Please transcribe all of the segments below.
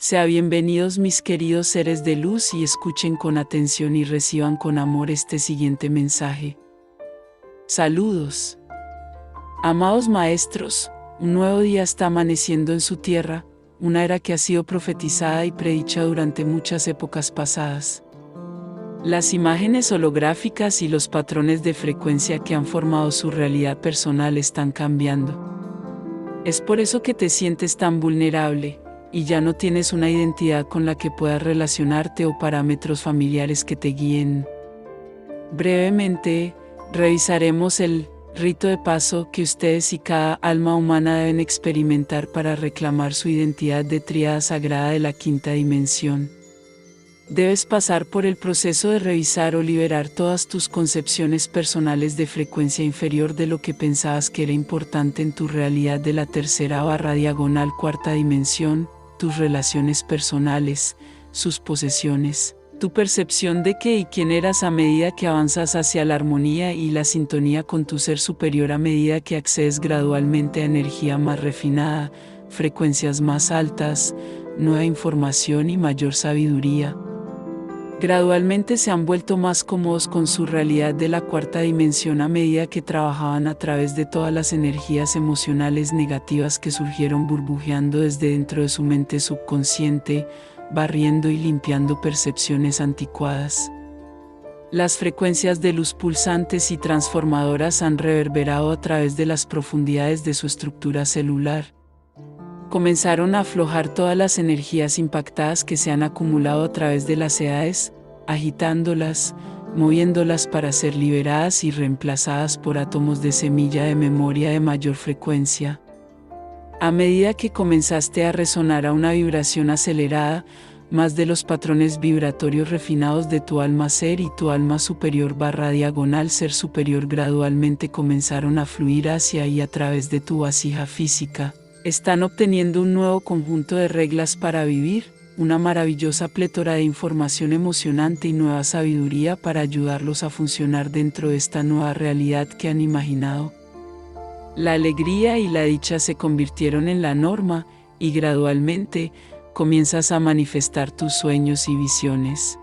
Sean bienvenidos mis queridos seres de luz y escuchen con atención y reciban con amor este siguiente mensaje. Saludos. Amados maestros, un nuevo día está amaneciendo en su tierra, una era que ha sido profetizada y predicha durante muchas épocas pasadas. Las imágenes holográficas y los patrones de frecuencia que han formado su realidad personal están cambiando. Es por eso que te sientes tan vulnerable, y ya no tienes una identidad con la que puedas relacionarte o parámetros familiares que te guíen. Brevemente, revisaremos el rito de paso que ustedes y cada alma humana deben experimentar para reclamar su identidad de tríada sagrada de la quinta dimensión. Debes pasar por el proceso de revisar o liberar todas tus concepciones personales de frecuencia inferior de lo que pensabas que era importante en tu realidad de la tercera/cuarta dimensión, tus relaciones personales, sus posesiones, tu percepción de qué y quién eras a medida que avanzas hacia la armonía y la sintonía con tu ser superior a medida que accedes gradualmente a energía más refinada, frecuencias más altas, nueva información y mayor sabiduría. Gradualmente se han vuelto más cómodos con su realidad de la cuarta dimensión a medida que trabajaban a través de todas las energías emocionales negativas que surgieron burbujeando desde dentro de su mente subconsciente, barriendo y limpiando percepciones anticuadas. Las frecuencias de luz pulsantes y transformadoras han reverberado a través de las profundidades de su estructura celular. Comenzaron a aflojar todas las energías impactadas que se han acumulado a través de las edades, agitándolas, moviéndolas para ser liberadas y reemplazadas por átomos de semilla de memoria de mayor frecuencia. A medida que comenzaste a resonar a una vibración acelerada, más de los patrones vibratorios refinados de tu alma ser y tu alma superior/diagonal ser superior gradualmente comenzaron a fluir hacia y a través de tu vasija física. Están obteniendo un nuevo conjunto de reglas para vivir, una maravillosa plétora de información emocionante y nueva sabiduría para ayudarlos a funcionar dentro de esta nueva realidad que han imaginado. La alegría y la dicha se convirtieron en la norma, y gradualmente, comienzas a manifestar tus sueños y visiones.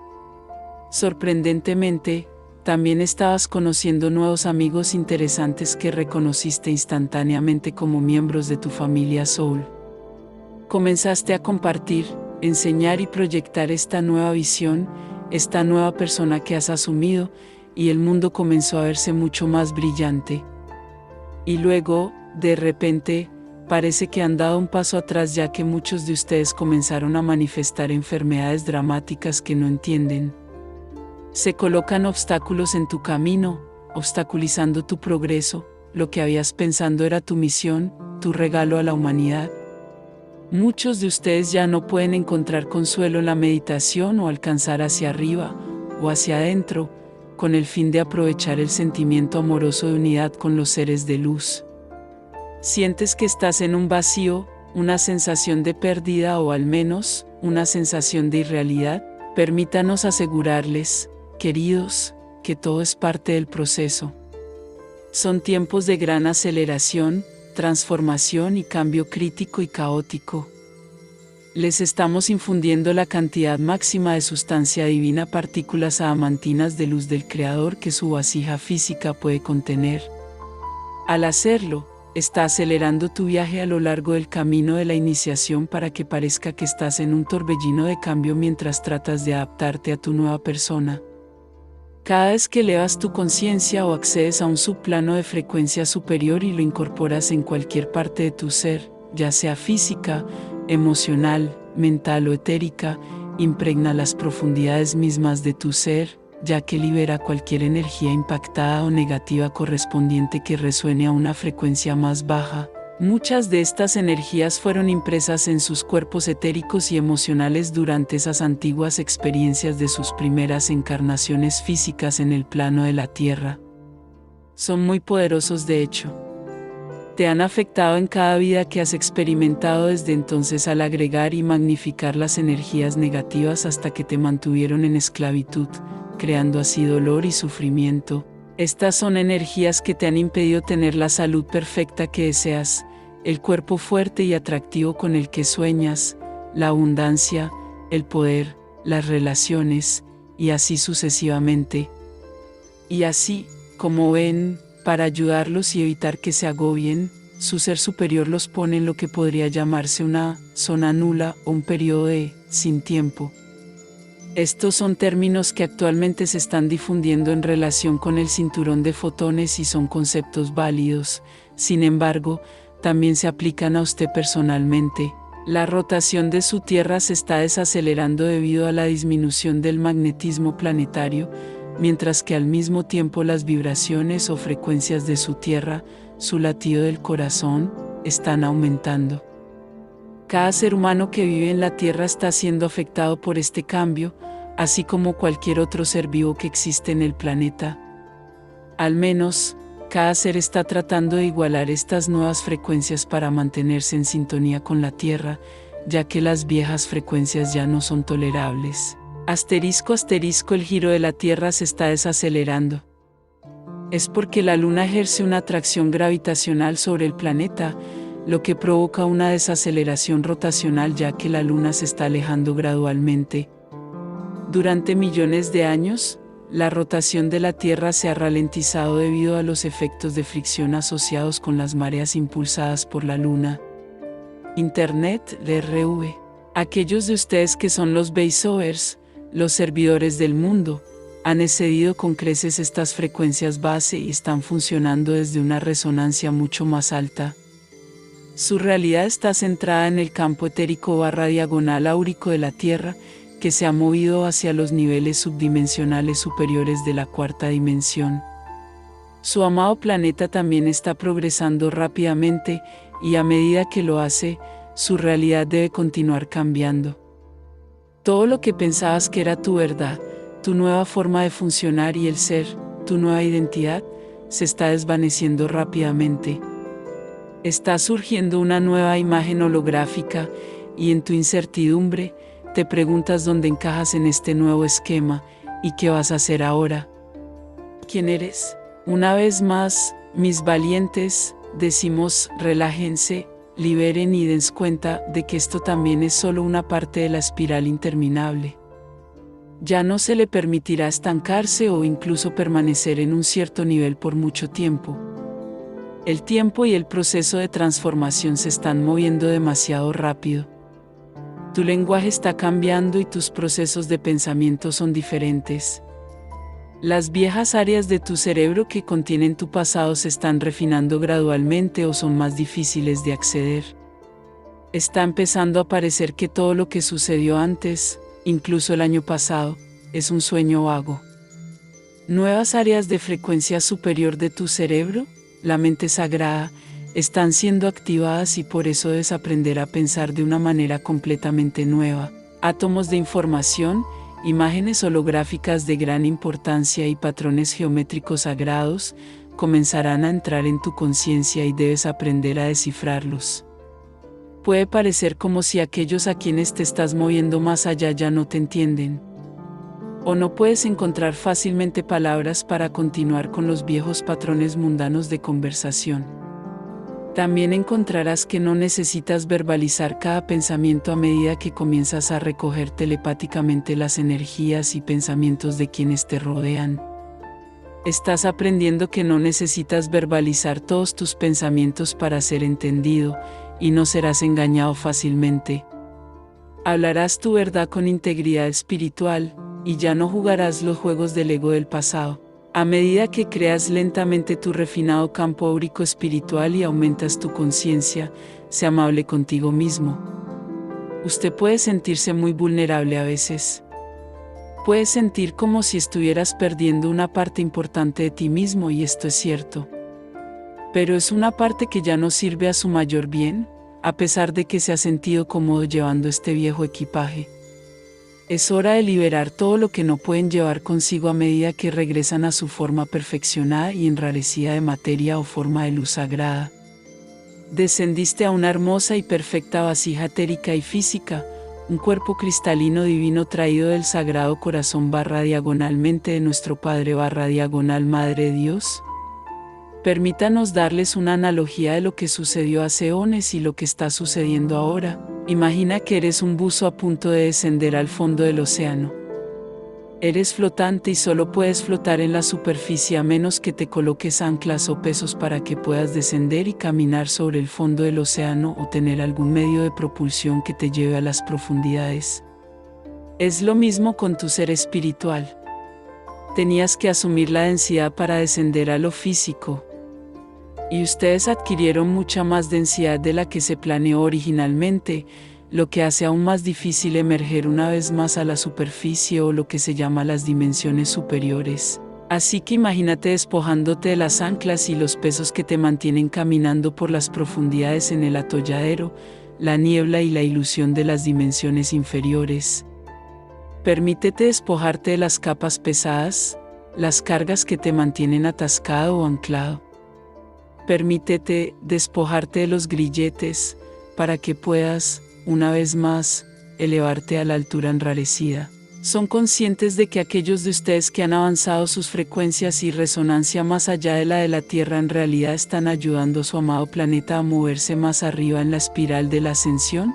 Sorprendentemente, también estabas conociendo nuevos amigos interesantes que reconociste instantáneamente como miembros de tu familia Soul. Comenzaste a compartir, enseñar y proyectar esta nueva visión, esta nueva persona que has asumido, y el mundo comenzó a verse mucho más brillante. Y luego, de repente, parece que han dado un paso atrás ya que muchos de ustedes comenzaron a manifestar enfermedades dramáticas que no entienden. Se colocan obstáculos en tu camino, obstaculizando tu progreso, lo que habías pensado era tu misión, tu regalo a la humanidad. Muchos de ustedes ya no pueden encontrar consuelo en la meditación o alcanzar hacia arriba, o hacia adentro, con el fin de aprovechar el sentimiento amoroso de unidad con los seres de luz. Sientes que estás en un vacío, una sensación de pérdida o al menos, una sensación de irrealidad. Permítanos asegurarles, queridos, que todo es parte del proceso. Son tiempos de gran aceleración, transformación y cambio crítico y caótico. Les estamos infundiendo la cantidad máxima de sustancia divina, partículas adamantinas de luz del Creador que su vasija física puede contener. Al hacerlo, está acelerando tu viaje a lo largo del camino de la iniciación para que parezca que estás en un torbellino de cambio mientras tratas de adaptarte a tu nueva persona. Cada vez que elevas tu conciencia o accedes a un subplano de frecuencia superior y lo incorporas en cualquier parte de tu ser, ya sea física, emocional, mental o etérica, impregna las profundidades mismas de tu ser, ya que libera cualquier energía impactada o negativa correspondiente que resuene a una frecuencia más baja. Muchas de estas energías fueron impresas en sus cuerpos etéricos y emocionales durante esas antiguas experiencias de sus primeras encarnaciones físicas en el plano de la Tierra. Son muy poderosos de hecho. Te han afectado en cada vida que has experimentado desde entonces al agregar y magnificar las energías negativas hasta que te mantuvieron en esclavitud, creando así dolor y sufrimiento. Estas son energías que te han impedido tener la salud perfecta que deseas, el cuerpo fuerte y atractivo con el que sueñas, la abundancia, el poder, las relaciones, y así sucesivamente. Y así, como ven, para ayudarlos y evitar que se agobien, su ser superior los pone en lo que podría llamarse una zona nula o un periodo de sin tiempo. Estos son términos que actualmente se están difundiendo en relación con el cinturón de fotones y son conceptos válidos. Sin embargo, también se aplican a usted personalmente. La rotación de su Tierra se está desacelerando debido a la disminución del magnetismo planetario, mientras que al mismo tiempo las vibraciones o frecuencias de su Tierra, su latido del corazón, están aumentando. Cada ser humano que vive en la Tierra está siendo afectado por este cambio, así como cualquier otro ser vivo que existe en el planeta. Al menos, cada ser está tratando de igualar estas nuevas frecuencias para mantenerse en sintonía con la Tierra, ya que las viejas frecuencias ya no son tolerables. Asterisco asterisco, el giro de la Tierra se está desacelerando. Es porque la Luna ejerce una atracción gravitacional sobre el planeta, lo que provoca una desaceleración rotacional ya que la Luna se está alejando gradualmente. Durante millones de años, la rotación de la Tierra se ha ralentizado debido a los efectos de fricción asociados con las mareas impulsadas por la Luna. Internet, DRV. Aquellos de ustedes que son los voiceovers, los servidores del mundo, han excedido con creces estas frecuencias base y están funcionando desde una resonancia mucho más alta. Su realidad está centrada en el campo etérico / diagonal áurico de la Tierra, que se ha movido hacia los niveles subdimensionales superiores de la cuarta dimensión. Su amado planeta también está progresando rápidamente y a medida que lo hace, su realidad debe continuar cambiando. Todo lo que pensabas que era tu verdad, tu nueva forma de funcionar y el ser, tu nueva identidad, se está desvaneciendo rápidamente. Está surgiendo una nueva imagen holográfica y en tu incertidumbre, te preguntas dónde encajas en este nuevo esquema y qué vas a hacer ahora. ¿Quién eres? Una vez más, mis valientes, decimos relájense, liberen y den cuenta de que esto también es solo una parte de la espiral interminable. Ya no se le permitirá estancarse o incluso permanecer en un cierto nivel por mucho tiempo. El tiempo y el proceso de transformación se están moviendo demasiado rápido. Tu lenguaje está cambiando y tus procesos de pensamiento son diferentes. Las viejas áreas de tu cerebro que contienen tu pasado se están refinando gradualmente o son más difíciles de acceder. Está empezando a parecer que todo lo que sucedió antes, incluso el año pasado, es un sueño vago. Nuevas áreas de frecuencia superior de tu cerebro, la mente sagrada, están siendo activadas y por eso debes aprender a pensar de una manera completamente nueva. Átomos de información, imágenes holográficas de gran importancia y patrones geométricos sagrados comenzarán a entrar en tu conciencia y debes aprender a descifrarlos. Puede parecer como si aquellos a quienes te estás moviendo más allá ya no te entienden. O no puedes encontrar fácilmente palabras para continuar con los viejos patrones mundanos de conversación. También encontrarás que no necesitas verbalizar cada pensamiento a medida que comienzas a recoger telepáticamente las energías y pensamientos de quienes te rodean. Estás aprendiendo que no necesitas verbalizar todos tus pensamientos para ser entendido, y no serás engañado fácilmente. Hablarás tu verdad con integridad espiritual, y ya no jugarás los juegos del ego del pasado. A medida que creas lentamente tu refinado campo áurico espiritual y aumentas tu conciencia, sé amable contigo mismo. Usted puede sentirse muy vulnerable a veces. Puedes sentir como si estuvieras perdiendo una parte importante de ti mismo y esto es cierto. Pero es una parte que ya no sirve a su mayor bien, a pesar de que se ha sentido cómodo llevando este viejo equipaje. Es hora de liberar todo lo que no pueden llevar consigo a medida que regresan a su forma perfeccionada y enrarecida de materia o forma de luz sagrada. Descendiste a una hermosa y perfecta vasija etérica y física, un cuerpo cristalino divino traído del Sagrado Corazón / diagonalmente de nuestro Padre / diagonal Madre Dios. Permítanos darles una analogía de lo que sucedió hace eones y lo que está sucediendo ahora. Imagina que eres un buzo a punto de descender al fondo del océano. Eres flotante y solo puedes flotar en la superficie a menos que te coloques anclas o pesos para que puedas descender y caminar sobre el fondo del océano o tener algún medio de propulsión que te lleve a las profundidades. Es lo mismo con tu ser espiritual. Tenías que asumir la densidad para descender a lo físico. Y ustedes adquirieron mucha más densidad de la que se planeó originalmente, lo que hace aún más difícil emerger una vez más a la superficie o lo que se llama las dimensiones superiores. Así que imagínate despojándote de las anclas y los pesos que te mantienen caminando por las profundidades en el atolladero, la niebla y la ilusión de las dimensiones inferiores. Permítete despojarte de las capas pesadas, las cargas que te mantienen atascado o anclado. Permítete despojarte de los grilletes para que puedas, una vez más, elevarte a la altura enrarecida. Son conscientes de que aquellos de ustedes que han avanzado sus frecuencias y resonancia más allá de la Tierra en realidad están ayudando a su amado planeta a moverse más arriba en la espiral de la ascensión.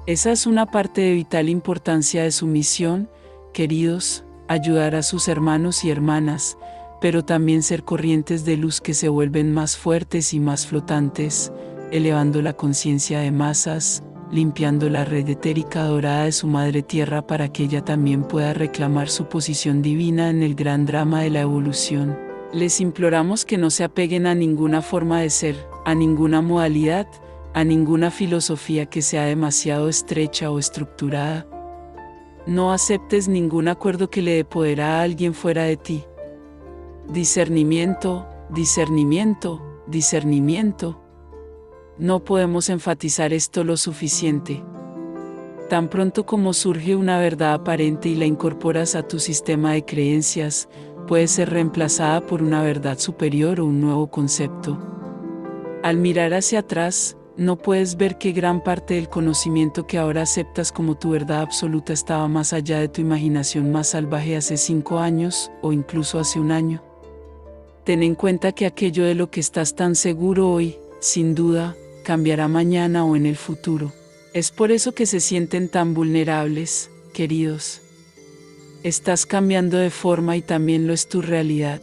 Esa es una parte de vital importancia de su misión, queridos, ayudar a sus hermanos y hermanas, pero también ser corrientes de luz que se vuelven más fuertes y más flotantes, elevando la conciencia de masas, limpiando la red etérica dorada de su madre tierra para que ella también pueda reclamar su posición divina en el gran drama de la evolución. Les imploramos que no se apeguen a ninguna forma de ser, a ninguna modalidad, a ninguna filosofía que sea demasiado estrecha o estructurada. No aceptes ningún acuerdo que le dé poder a alguien fuera de ti. Discernimiento, discernimiento, discernimiento. No podemos enfatizar esto lo suficiente. Tan pronto como surge una verdad aparente y la incorporas a tu sistema de creencias, puede ser reemplazada por una verdad superior o un nuevo concepto. Al mirar hacia atrás, no puedes ver que gran parte del conocimiento que ahora aceptas como tu verdad absoluta estaba más allá de tu imaginación más salvaje hace 5 años, o incluso hace 1 año. Ten en cuenta que aquello de lo que estás tan seguro hoy, sin duda, cambiará mañana o en el futuro. Es por eso que se sienten tan vulnerables, queridos. Estás cambiando de forma y también lo es tu realidad.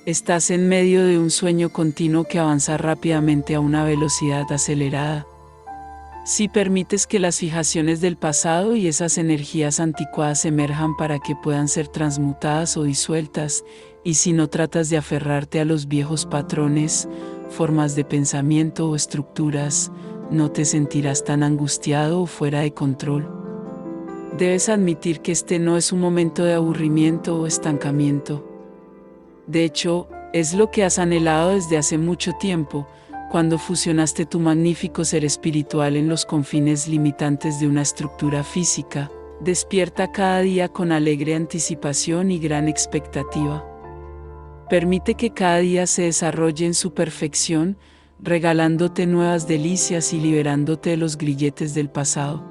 Estás en medio de un sueño continuo que avanza rápidamente a una velocidad acelerada. Si permites que las fijaciones del pasado y esas energías anticuadas emerjan para que puedan ser transmutadas o disueltas, y si no tratas de aferrarte a los viejos patrones, formas de pensamiento o estructuras, no te sentirás tan angustiado o fuera de control. Debes admitir que este no es un momento de aburrimiento o estancamiento. De hecho, es lo que has anhelado desde hace mucho tiempo, cuando fusionaste tu magnífico ser espiritual en los confines limitantes de una estructura física. Despierta cada día con alegre anticipación y gran expectativa. Permite que cada día se desarrolle en su perfección, regalándote nuevas delicias y liberándote de los grilletes del pasado.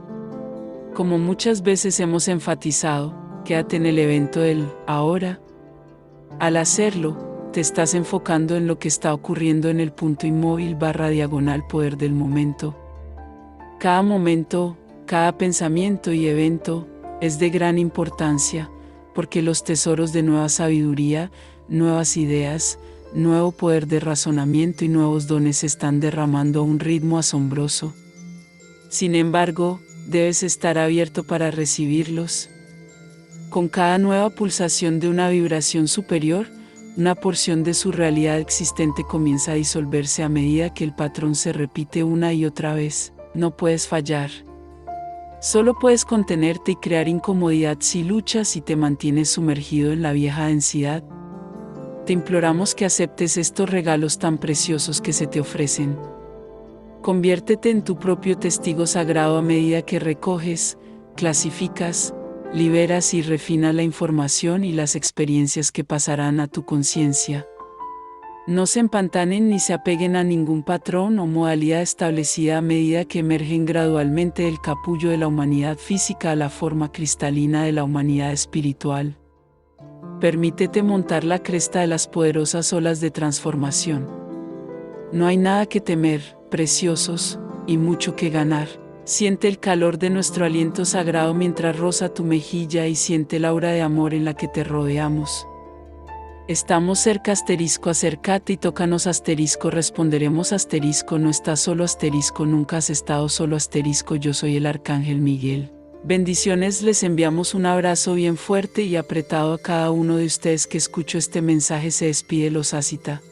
Como muchas veces hemos enfatizado, quédate en el evento del ahora. Al hacerlo, te estás enfocando en lo que está ocurriendo en el punto inmóvil / diagonal poder del momento. Cada momento, cada pensamiento y evento es de gran importancia, porque los tesoros de nueva sabiduría, nuevas ideas, nuevo poder de razonamiento y nuevos dones se están derramando a un ritmo asombroso. Sin embargo, debes estar abierto para recibirlos. Con cada nueva pulsación de una vibración superior, una porción de su realidad existente comienza a disolverse a medida que el patrón se repite una y otra vez. No puedes fallar. Solo puedes contenerte y crear incomodidad si luchas y te mantienes sumergido en la vieja densidad. Te imploramos que aceptes estos regalos tan preciosos que se te ofrecen. Conviértete en tu propio testigo sagrado a medida que recoges, clasificas, liberas y refinas la información y las experiencias que pasarán a tu conciencia. No se empantanen ni se apeguen a ningún patrón o modalidad establecida a medida que emergen gradualmente del capullo de la humanidad física a la forma cristalina de la humanidad espiritual. Permítete montar la cresta de las poderosas olas de transformación. No hay nada que temer, preciosos, y mucho que ganar. Siente el calor de nuestro aliento sagrado mientras roza tu mejilla y siente la aura de amor en la que te rodeamos. Estamos cerca asterisco, acércate y tócanos asterisco, responderemos asterisco, no estás solo asterisco, nunca has estado solo asterisco, yo soy el Arcángel Miguel. Bendiciones, les enviamos un abrazo bien fuerte y apretado a cada uno de ustedes que escuchó este mensaje, se despide Los Ácita.